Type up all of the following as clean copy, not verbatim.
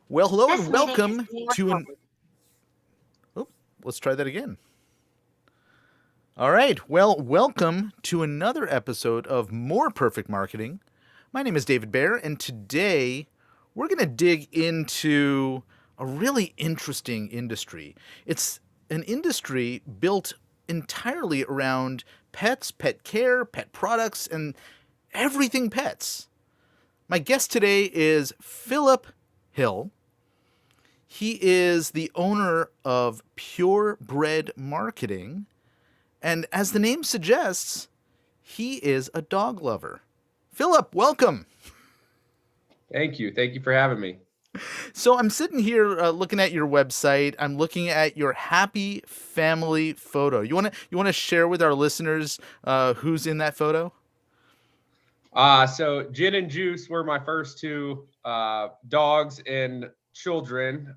Well, hello This and meeting is welcome being to an. recorded. Oh, let's try that again. All right. Well, welcome to another episode of More Perfect Marketing. My name is David Baer, and today we're going to dig into a really interesting industry. It's an industry built entirely around pets, pet care, pet products, and everything pets. My guest today is Philip Hill. He is the owner of Purebred Marketing, and as the name suggests, he is a dog lover. Philip, welcome. Thank you. Thank you for having me. So I'm sitting here looking at your website. I'm looking at your happy family photo. You want to share with our listeners who's in that photo? So Gin and Juice were my first two dogs and children.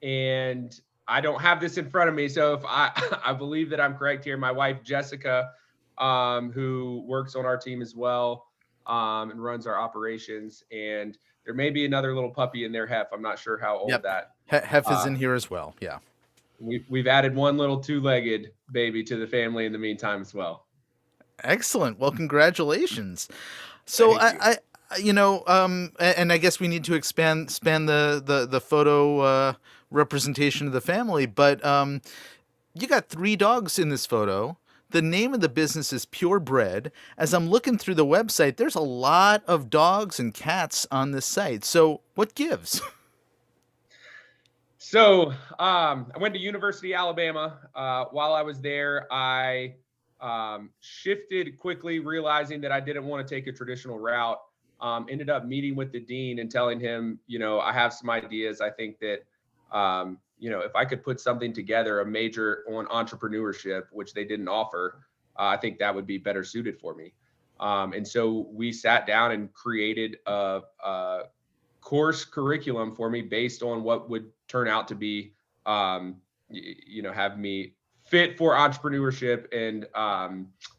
And I don't have this in front of me. So if I believe that I'm correct here, my wife, Jessica, who works on our team as well, and runs our operations. And there may be another little puppy in there, Hef. I'm not sure how old Yep. that. Hef is Uh, in here as well. Yeah. we've added one little two-legged baby to the family in the meantime as well. Excellent. Well, congratulations. So Thank you. and I guess we need to expand the photo representation of the family. But you got three dogs in this photo. The name of the business is Purebred. As I'm looking through the website, there's a lot of dogs and cats on this site. So what gives? So I went to University of Alabama. While I was there, I shifted quickly, realizing that I didn't want to take a traditional route. Ended up meeting with the dean and telling him, I have some ideas. I think that, if I could put something together, a major on entrepreneurship, which they didn't offer, I think that would be better suited for me. And so we sat down and created a course curriculum for me based on what would turn out to be, have me fit for entrepreneurship. And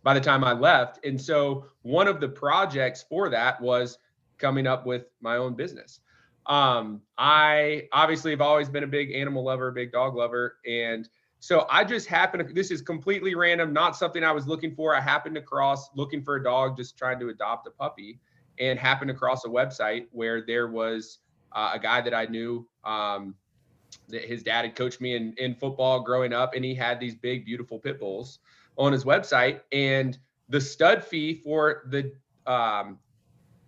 by the time I left, and so one of the projects for that was coming up with my own business. I obviously have always been a big animal lover, big dog lover. And so I just happened to, this is completely random, not something I was looking for. I happened to cross looking for a dog, just trying to adopt a puppy, and happened across a website where there was a guy that I knew, that his dad had coached me in football growing up, and he had these big, beautiful pit bulls on his website. And the stud fee for the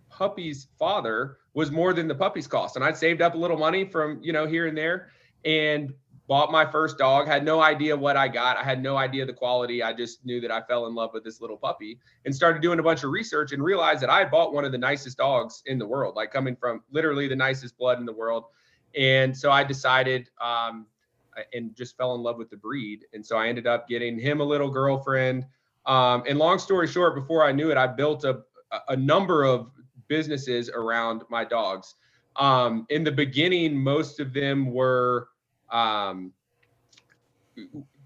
puppy's father was more than the puppy's cost. And I'd saved up a little money from, here and there, and bought my first dog. Had no idea what I got. I had no idea the quality. I just knew that I fell in love with this little puppy and started doing a bunch of research and realized that I had bought one of the nicest dogs in the world, like coming from literally the nicest blood in the world. And so I decided, and just fell in love with the breed. And so I ended up getting him a little girlfriend. And long story short, before I knew it, I built a number of businesses around my dogs. In the beginning, most of them were,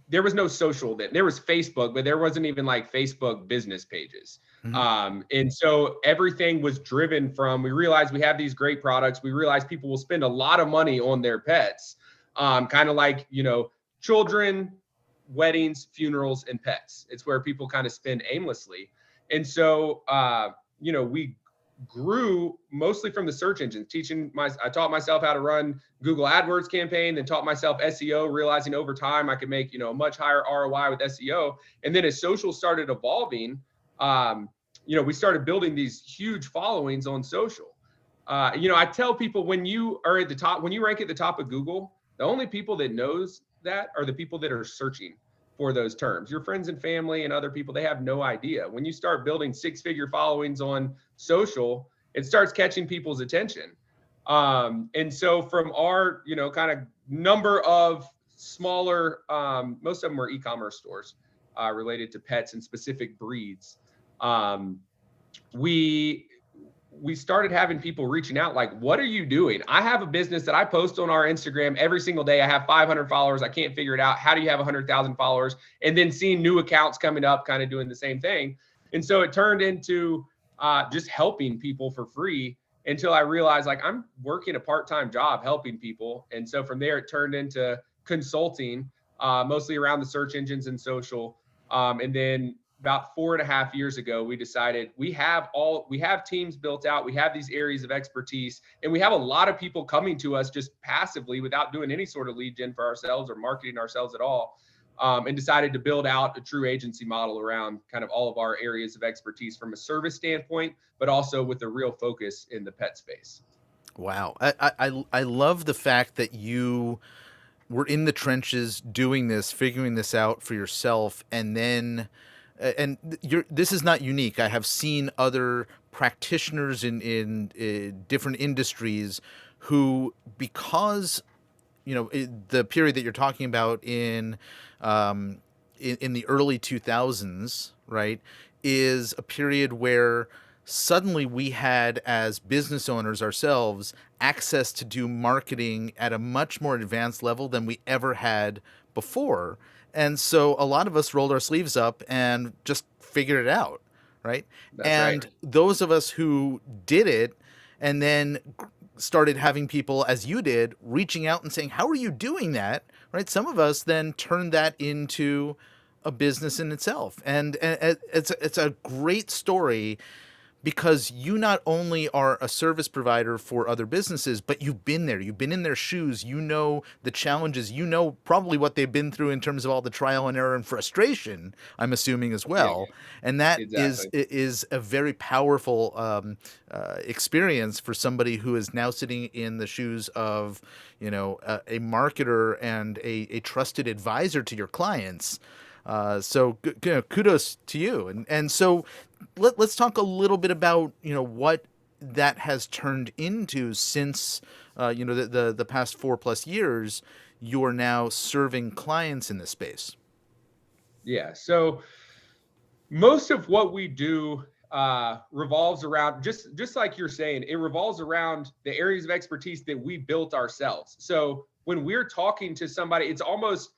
there was no social then. There was Facebook, but there wasn't even like Facebook business pages. And so everything was driven from, we realized we have these great products. We realized people will spend a lot of money on their pets, kind of like, children, weddings, funerals, and pets. It's where people kind of spend aimlessly. And so, we grew mostly from the search engines, I taught myself how to run Google AdWords campaign, then taught myself SEO, realizing over time I could make, a much higher ROI with SEO. And then as social started evolving, we started building these huge followings on social. I tell people, when you are at the top, when you rank at the top of Google, the only people that knows that are the people that are searching for those terms. Your friends and family and other people, they have no idea. When you start building six-figure followings on social, it starts catching people's attention. And so from our, kind of number of smaller, most of them were e-commerce stores related to pets and specific breeds. We started having people reaching out like, what are you doing? I have a business that I post on our Instagram every single day. I have 500 followers. I can't figure it out. How do you have 100,000 followers? And then seeing new accounts coming up, kind of doing the same thing. And so it turned into just helping people for free. until I realized like I'm working a part-time job helping people. And so from there, it turned into consulting, mostly around the search engines and social. And then about 4.5 years ago, we decided we have teams built out. We have these areas of expertise, and we have a lot of people coming to us just passively without doing any sort of lead gen for ourselves or marketing ourselves at all. And decided to build out a true agency model around kind of all of our areas of expertise from a service standpoint, but also with a real focus in the pet space. Wow. I love the fact that you were in the trenches doing this, figuring this out for yourself, and then and this is not unique. I have seen other practitioners in different industries who, because the period that you're talking about in the early 2000s, right, is a period where suddenly we had, as business owners ourselves, access to do marketing at a much more advanced level than we ever had before. And so a lot of us rolled our sleeves up and just figured it out, right? That's right. And those of us who did it and then started having people, as you did, reaching out and saying, how are you doing that, right? Some of us then turned that into a business in itself. And it's a great story, because you not only are a service provider for other businesses, but you've been there. You've been in their shoes. You know the challenges. You know probably what they've been through in terms of all the trial and error and frustration, I'm assuming, as Yeah, well. And that exactly. is a very powerful experience for somebody who is now sitting in the shoes of, a marketer and a trusted advisor to your clients. So kudos to you. And so let's talk a little bit about what that has turned into since the past 4+ years. You're now serving clients in this space. Yeah. So most of what we do revolves around just like you're saying, it revolves around the areas of expertise that we built ourselves. So when we're talking to somebody, it's almost,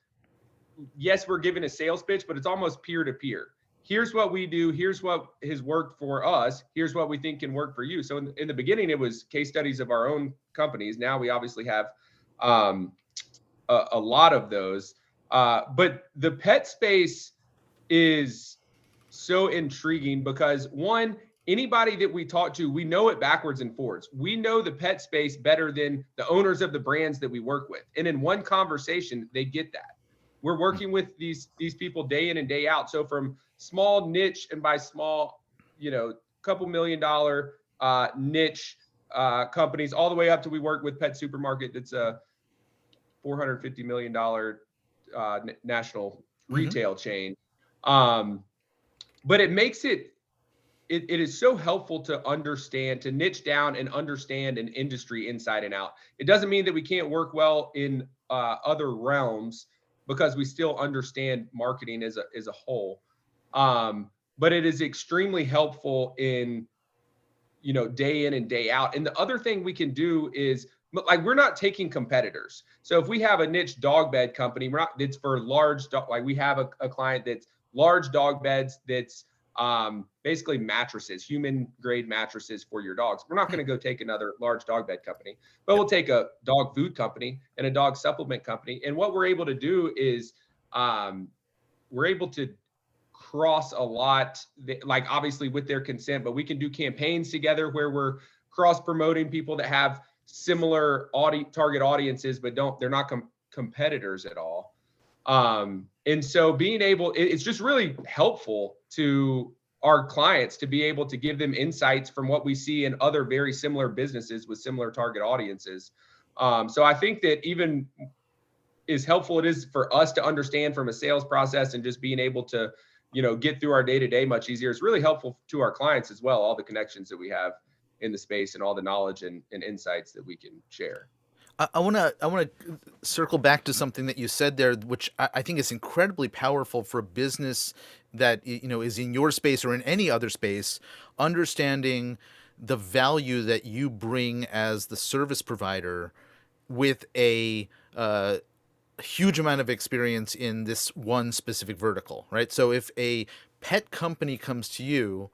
yes, we're giving a sales pitch, but it's almost peer to peer. Here's what we do. Here's what has worked for us. Here's what we think can work for you. So in the beginning, it was case studies of our own companies. Now we obviously have um, a lot of those. But the pet space is so intriguing because, one, anybody that we talk to, we know it backwards and forwards. We know the pet space better than the owners of the brands that we work with. And in one conversation, they get that. We're working with these people day in and day out. So from small niche, and by small, couple $1 million niche companies, all the way up to, we work with Pet Supermarket that's a $450 million national retail chain. But it makes it is so helpful to understand, to niche down and understand an industry inside and out. It doesn't mean that we can't work well in other realms, because we still understand marketing as a whole. But it is extremely helpful in, day in and day out. And the other thing we can do is, like, we're not taking competitors. So if we have a niche dog bed company, it's for large dog, like we have a client that's large dog beds, that's basically mattresses, human grade mattresses for your dogs. We're not going to go take another large dog bed company, but we'll take a dog food company and a dog supplement company. And what we're able to do is we're able to cross a lot, like obviously with their consent, but we can do campaigns together where we're cross promoting people that have similar target audiences, but they're not competitors at all. And so it's just really helpful to our clients to be able to give them insights from what we see in other very similar businesses with similar target audiences. So I think that even as helpful it is for us to understand from a sales process and just being able to, get through our day-to-day much easier, it's really helpful to our clients as well, all the connections that we have in the space and all the knowledge and insights that we can share. I want to circle back to something that you said there, which I think is incredibly powerful for a business that is in your space or in any other space. Understanding the value that you bring as the service provider with a huge amount of experience in this one specific vertical, right? So if a pet company comes to you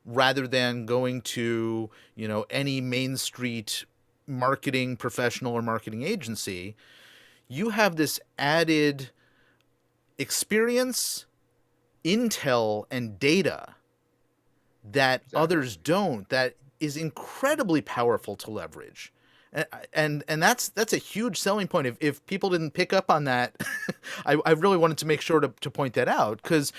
rather than going to, any Main Street marketing professional or marketing agency. You have this added experience, intel, and data that Exactly. others don't, that is incredibly powerful to leverage. And that's a huge selling point. If people didn't pick up on that, I really wanted to make sure to point that out, because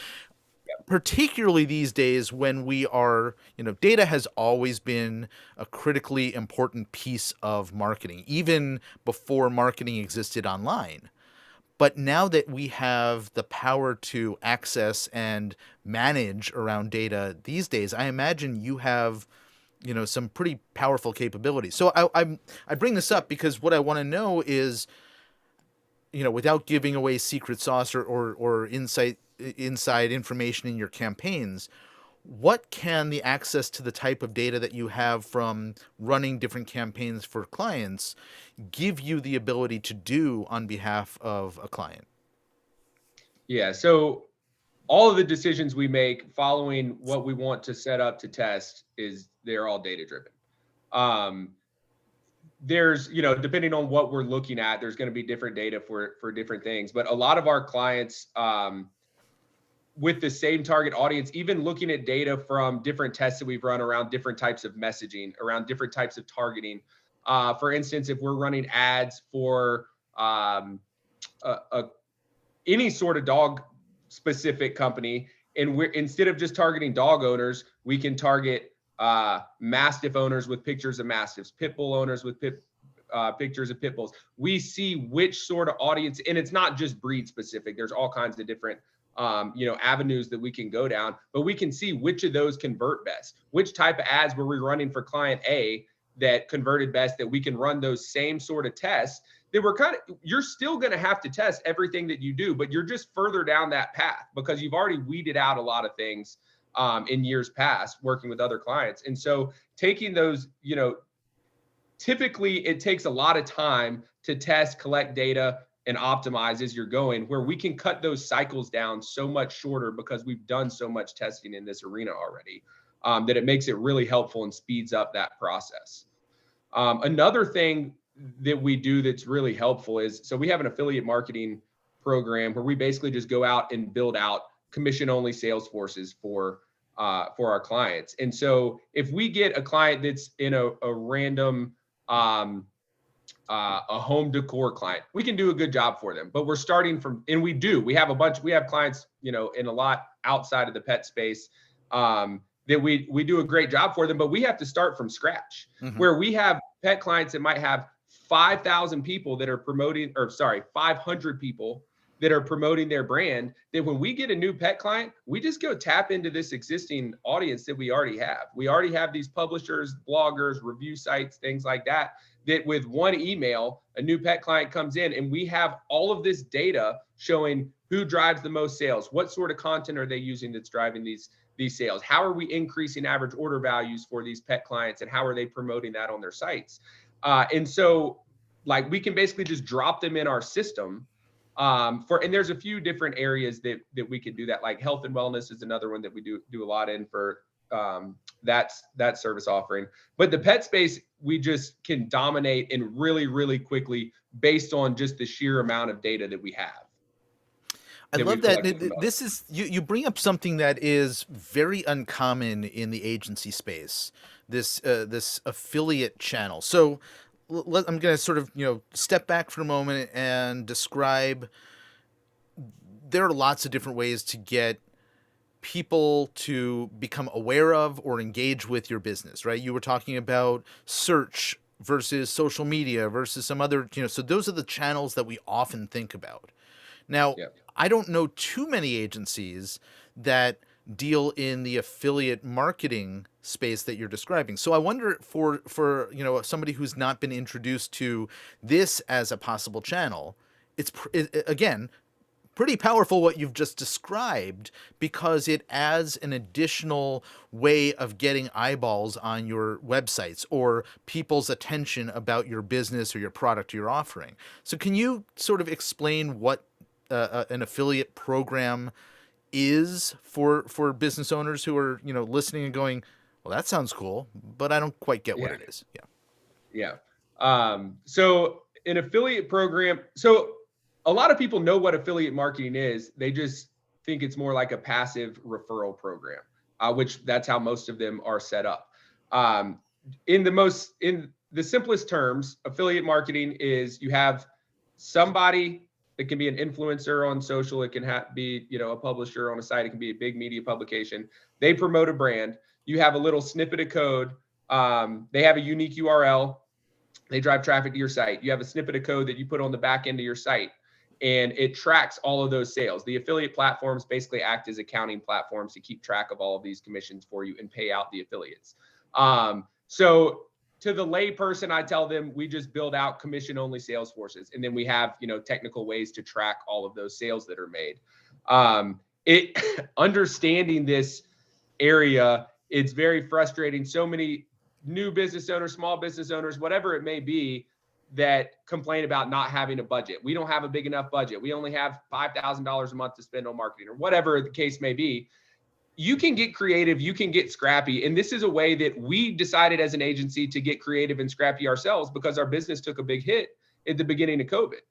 particularly these days when we are, data has always been a critically important piece of marketing, even before marketing existed online. But now that we have the power to access and manage around data these days, I imagine you have, some pretty powerful capabilities. So I bring this up because what I want to know is, without giving away secret sauce or inside information in your campaigns, what can the access to the type of data that you have from running different campaigns for clients give you the ability to do on behalf of a client? Yeah. So all of the decisions we make following what we want to set up to test is they're all data driven. Um, there's, depending on what we're looking at, there's going to be different data for different things. But a lot of our clients, with the same target audience, even looking at data from different tests that we've run around different types of messaging, around different types of targeting. For instance, if we're running ads for any sort of dog specific company, and we're, instead of just targeting dog owners, we can target mastiff owners with pictures of mastiffs, pit bull owners with pictures of pit bulls. We see which sort of audience, and it's not just breed specific. There's all kinds of different avenues that we can go down, but we can see which of those convert best. Which type of ads were we running for client A that converted best, that we can run those same sort of tests. That we're you're still going to have to test everything that you do, but you're just further down that path because you've already weeded out a lot of things in years past working with other clients. And so taking those, typically it takes a lot of time to test, collect data, and optimize as you're going, where we can cut those cycles down so much shorter because we've done so much testing in this arena already, that it makes it really helpful and speeds up that process. Another thing that we do that's really helpful is, so we have an affiliate marketing program where we basically just go out and build out commission only sales forces for our clients. And so if we get a client that's in a random a home decor client, we can do a good job for them. But we're starting from, and we have clients, in a lot outside of the pet space, that we do a great job for them, but we have to start from scratch. Mm-hmm. Where we have pet clients that might have 5,000 people that are promoting, or sorry, 500 people that are promoting their brand, that when we get a new pet client, we just go tap into this existing audience that we already have. We already have these publishers, bloggers, review sites, things like that, that with one email, a new pet client comes in and we have all of this data showing who drives the most sales, what sort of content are they using that's driving these sales, how are we increasing average order values for these pet clients, and how are they promoting that on their sites. And so like we can basically just drop them in our system. And there's a few different areas that we could do that, like health and wellness is another one that we do a lot in for that service offering. But the pet space, we just can dominate and really, really quickly based on just the sheer amount of data that we have. I love that. This is, you bring up something that is very uncommon in the agency space. This affiliate channel. So I'm going to sort of step back for a moment and describe. There are lots of different ways to get people to become aware of or engage with your business, right? You were talking about search versus social media versus some other, so those are the channels that we often think about. Now, Yep. I don't know too many agencies that deal in the affiliate marketing space that you're describing. So I wonder, for somebody who's not been introduced to this as a possible channel, it's again pretty powerful what you've just described, because it adds an additional way of getting eyeballs on your websites or people's attention about your business or your product you're offering. So can you sort of explain what an affiliate program is for business owners who are listening and going, Well, that sounds cool, but I don't quite get what Yeah. it is. Yeah. Yeah. So an affiliate program, so a lot of people know what affiliate marketing is. They just think it's more like a passive referral program, which that's how most of them are set up. Um, in the simplest terms, affiliate marketing is you have somebody that can be an influencer on social. It can be, a publisher on a site. It can be a big media publication. They promote a brand. You have a little snippet of code. They have a unique URL. They drive traffic to your site. You have a snippet of code that you put on the back end of your site, and it tracks all of those sales. The affiliate platforms basically act as accounting platforms to keep track of all of these commissions for you and pay out the affiliates. So to the lay person, I tell them we just build out commission only sales forces, and then we have technical ways to track all of those sales that are made. It understanding this area, it's very frustrating. So many new business owners, small business owners, whatever it may be, that complain about not having a budget. We don't have a big enough budget. We only have $5,000 a month to spend on marketing, or whatever the case may be. You can get creative, you can get scrappy. And this is a way that we decided as an agency to get creative and scrappy ourselves, because our business took a big hit at the beginning of COVID.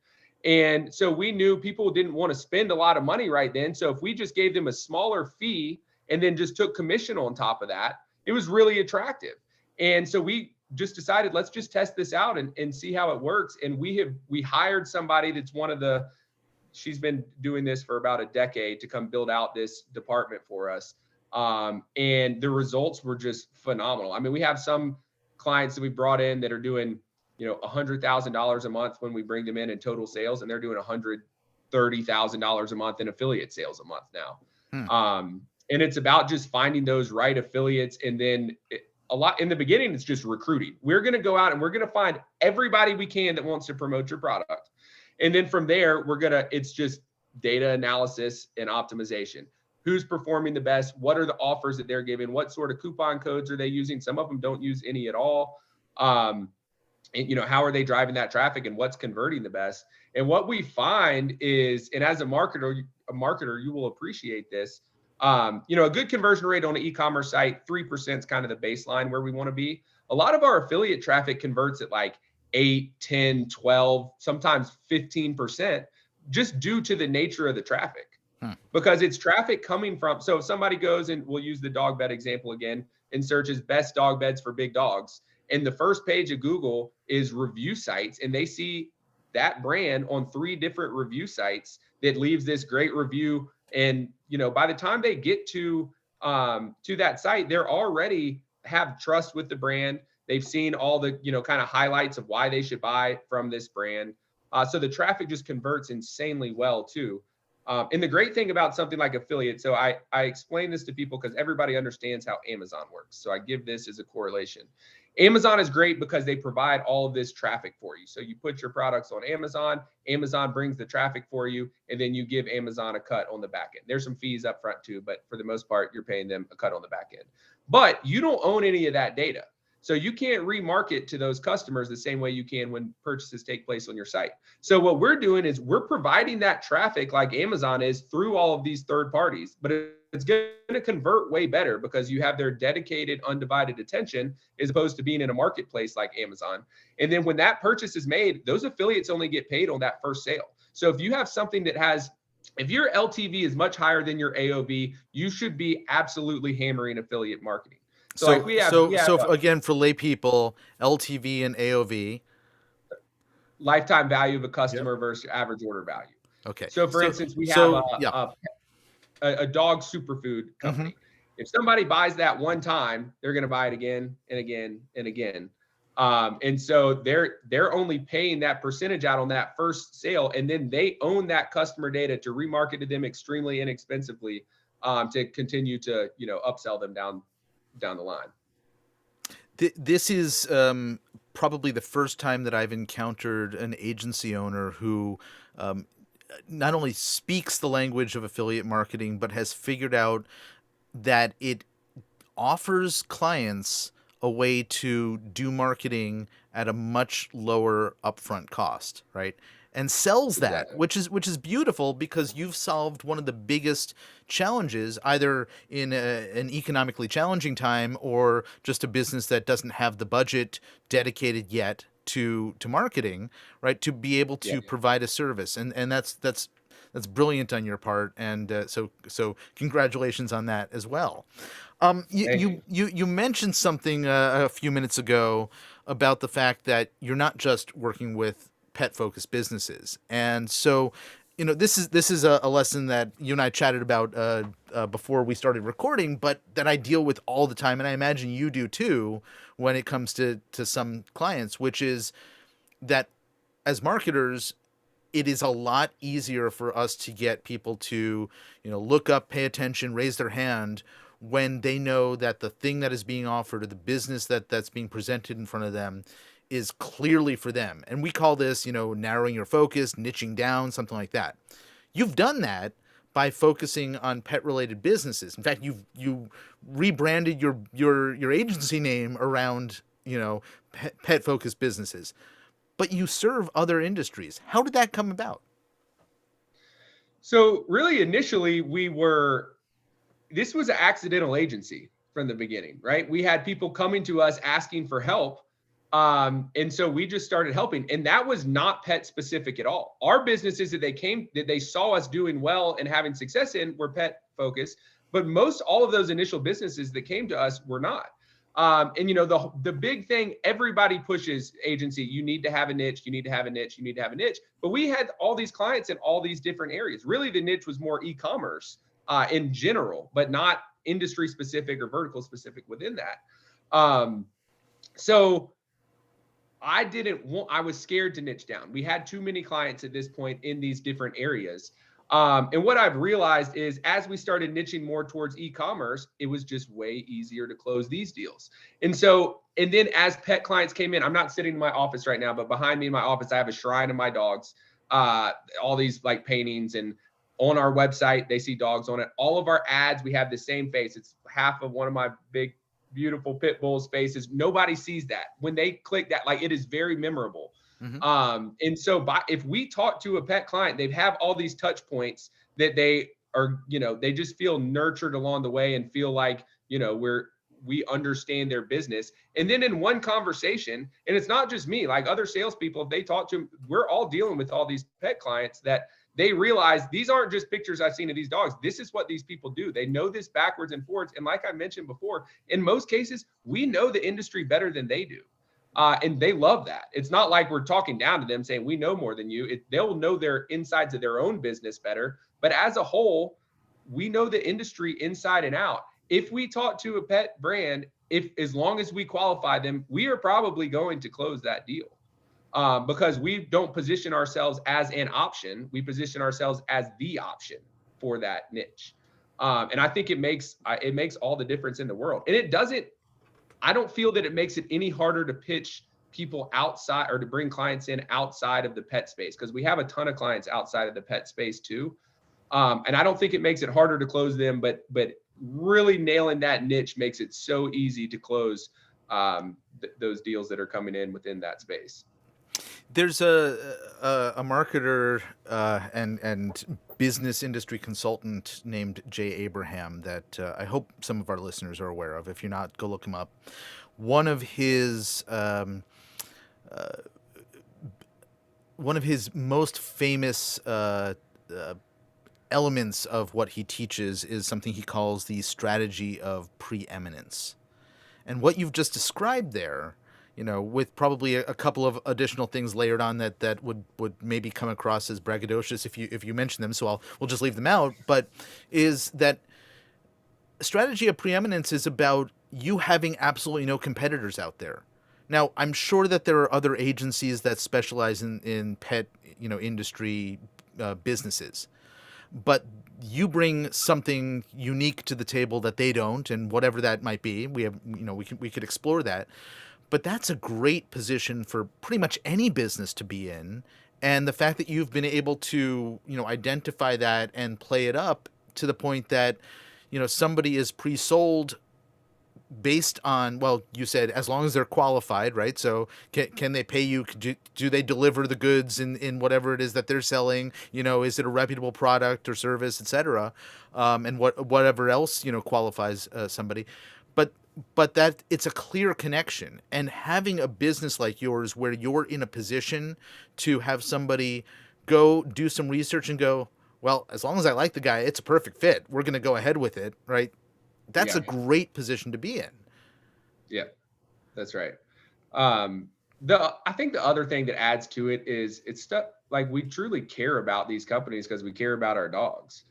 And so we knew people didn't want to spend a lot of money right then. So if we just gave them a smaller fee and then just took commission on top of that, it was really attractive. And so we just decided, let's just test this out and see how it works. And we hired somebody that's she's been doing this for about a decade to come build out this department for us. And the results were just phenomenal. I mean, we have some clients that we brought in that are doing, $100,000 a month when we bring them in total sales, and they're doing $130,000 a month in affiliate sales a month now. And it's about just finding those right affiliates. And then a lot in the beginning, it's just recruiting. We're going to go out and we're going to find everybody we can that wants to promote your product. And then from there, it's just data analysis and optimization. Who's performing the best? What are the offers that they're giving? What sort of coupon codes are they using? Some of them don't use any at all. And, how are they driving that traffic, and what's converting the best? And what we find is, and as a marketer, you will appreciate this. A good conversion rate on an e-commerce site, 3% is kind of the baseline where we want to be. A lot of our affiliate traffic converts at like 8, 10, 12, sometimes 15%, just due to the nature of the traffic. Because it's traffic coming from, so if somebody goes, and we'll use the dog bed example again, and searches best dog beds for big dogs, and the first page of Google is review sites, and they see that brand on 3 different review sites that leaves this great review. And, by the time they get to that site, they're already have trust with the brand. They've seen all the, kind of highlights of why they should buy from this brand. So the traffic just converts insanely well too. And the great thing about something like affiliate, so I explain this to people because everybody understands how Amazon works. So I give this as a correlation. Amazon is great because they provide all of this traffic for you. So you put your products on Amazon, Amazon brings the traffic for you, and then you give Amazon a cut on the back end. There's some fees up front too, but for the most part, you're paying them a cut on the back end. But you don't own any of that data. So you can't remarket to those customers the same way you can when purchases take place on your site. So what we're doing is we're providing that traffic like Amazon is through all of these third parties, but it's going to convert way better because you have their dedicated, undivided attention as opposed to being in a marketplace like Amazon. And then when that purchase is made, those affiliates only get paid on that first sale. So if you have something that has, if your LTV is much higher than your AOV, you should be absolutely hammering affiliate marketing. So like we have again, for lay people, LTV and AOV, lifetime value of a customer versus average order value. Okay. So for instance, we have a dog superfood company. If somebody buys that one time, they're going to buy it again and again and again. And so they're only paying that percentage out on that first sale, and then they own that customer data to remarket to them extremely inexpensively to continue to upsell them down the line. This is probably the first time that I've encountered an agency owner who not only speaks the language of affiliate marketing, but has figured out that it offers clients a way to do marketing at a much lower upfront cost, right? and sells that, Exactly. which is beautiful because you've solved one of the biggest challenges, either in an economically challenging time or just a business that doesn't have the budget dedicated yet to marketing, right? To be able Yeah. to provide a service, and that's brilliant on your part, and so congratulations on that as well. You, Thank you. you you you mentioned something a few minutes ago about the fact that you're not just working with pet focused businesses, and so this is a lesson that you and I chatted about before we started recording, but that I deal with all the time, and I imagine you do too when it comes to some clients, which is that as marketers, it is a lot easier for us to get people to, look up, pay attention, raise their hand when they know that the thing that is being offered or the business that's being presented in front of them is clearly for them. And we call this, narrowing your focus, niching down, something like that. You've done that by focusing on pet related businesses. In fact, you rebranded your agency name around, pet focused businesses, but you serve other industries. How did that come about? So really initially this was an accidental agency from the beginning, right? We had people coming to us asking for help. And so we just started helping. And that was not pet specific at all. Our businesses that they saw us doing well and having success in were pet focused. But most all of those initial businesses that came to us were not. And the big thing everybody pushes agency, you need to have a niche, you need to have a niche, you need to have a niche. But we had all these clients in all these different areas. Really, the niche was more e-commerce in general, but not industry specific or vertical specific within that. So I was scared to niche down. We had too many clients at this point in these different areas. And what I've realized is as we started niching more towards e-commerce, it was just way easier to close these deals. And then as pet clients came in, I'm not sitting in my office right now, but behind me in my office, I have a shrine of my dogs, all these like paintings, and on our website, they see dogs on it. All of our ads, we have the same face. It's half of one of my big beautiful pit bulls faces. Nobody sees that. When they click that, like, it is very memorable. Mm-hmm. And so if we talk to a pet client, they have all these touch points that they are, they just feel nurtured along the way and feel like, we understand their business. And then in one conversation, and it's not just me, like other salespeople, if they talk to them, we're all dealing with all these pet clients that they realize these aren't just pictures I've seen of these dogs. This is what these people do. They know this backwards and forwards. And like I mentioned before, in most cases, we know the industry better than they do. And they love that. It's not like we're talking down to them saying we know more than you. They'll know their insides of their own business better. But as a whole, we know the industry inside and out. If we talk to a pet brand, as long as we qualify them, we are probably going to close that deal. Because we don't position ourselves as an option. We position ourselves as the option for that niche. And I think it makes all the difference in the world. And I don't feel that it makes it any harder to pitch people outside or to bring clients in outside of the pet space, because we have a ton of clients outside of the pet space too. And I don't think it makes it harder to close them, but really nailing that niche makes it so easy to close those deals that are coming in within that space. There's a marketer and business industry consultant named Jay Abraham that I hope some of our listeners are aware of. If you're not, go look him up. One of his most famous elements of what he teaches is something he calls the strategy of preeminence. And what you've just described there, with probably a couple of additional things layered on that would maybe come across as braggadocious if you mention them. So we'll just leave them out. But is that strategy of preeminence is about you having absolutely no competitors out there. Now, I'm sure that there are other agencies that specialize in pet, industry businesses, but you bring something unique to the table that they don't, and whatever that might be, we could explore that. But that's a great position for pretty much any business to be in. And the fact that you've been able to, identify that and play it up to the point that, somebody is pre-sold based on, well, you said as long as they're qualified, right? So can they pay you? Do they deliver the goods in whatever it is that they're selling? Is it a reputable product or service, etc. And whatever else qualifies somebody, but that it's a clear connection. And having a business like yours where you're in a position to have somebody go do some research and go, well, as long as I like the guy, it's a perfect fit, we're going to go ahead with it, right? That's Yeah. a great position to be in. Yeah, that's right. I think the other thing that adds to it is it's stuff like we truly care about these companies because we care about our dogs.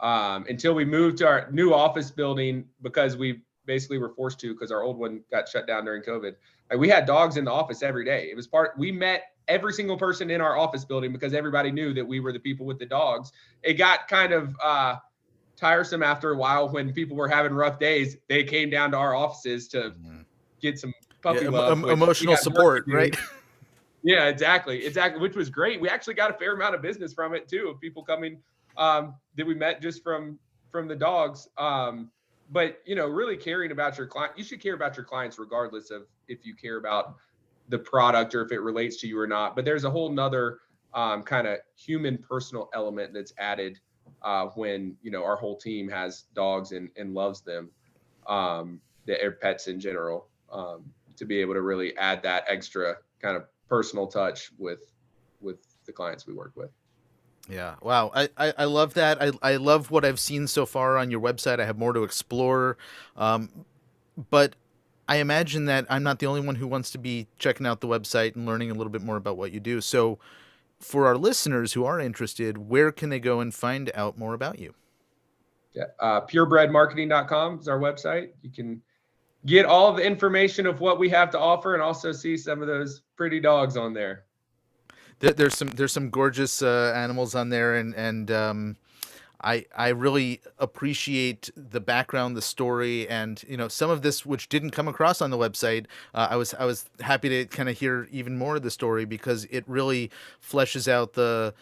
Until we moved to our new office building because we basically were forced to because our old one got shut down during COVID. Like we had dogs in the office every day. It was we met every single person in our office building because everybody knew that we were the people with the dogs. It got kind of tiresome after a while when people were having rough days. They came down to our offices to get some puppy love, which emotional support, right? Yeah, exactly, which was great. We actually got a fair amount of business from it too, of people coming that we met just from the dogs. But really caring about your client, you should care about your clients regardless of if you care about the product or if it relates to you or not. But there's a whole nother kind of human personal element that's added when our whole team has dogs and loves them, the pets in general, to be able to really add that extra kind of personal touch with the clients we work with. Yeah. Wow. I love that. I love what I've seen so far on your website. I have more to explore. But I imagine that I'm not the only one who wants to be checking out the website and learning a little bit more about what you do. So for our listeners who are interested, where can they go and find out more about you? Yeah. Purebredmarketing.com is our website. You can get all the information of what we have to offer and also see some of those pretty dogs on there. There's some gorgeous animals on there, and I really appreciate the background, the story, and some of this which didn't come across on the website. I was happy to kind of hear even more of the story because it really fleshes out the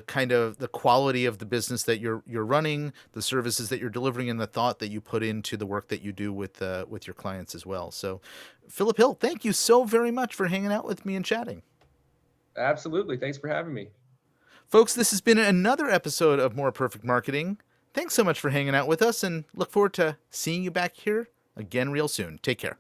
kind of the quality of the business that you're running, the services that you're delivering, and the thought that you put into the work that you do with your clients as well. So, Philip Hill, thank you so very much for hanging out with me and chatting. Absolutely. Thanks for having me. Folks, this has been another episode of More Perfect Marketing. Thanks so much for hanging out with us and look forward to seeing you back here again real soon. Take care.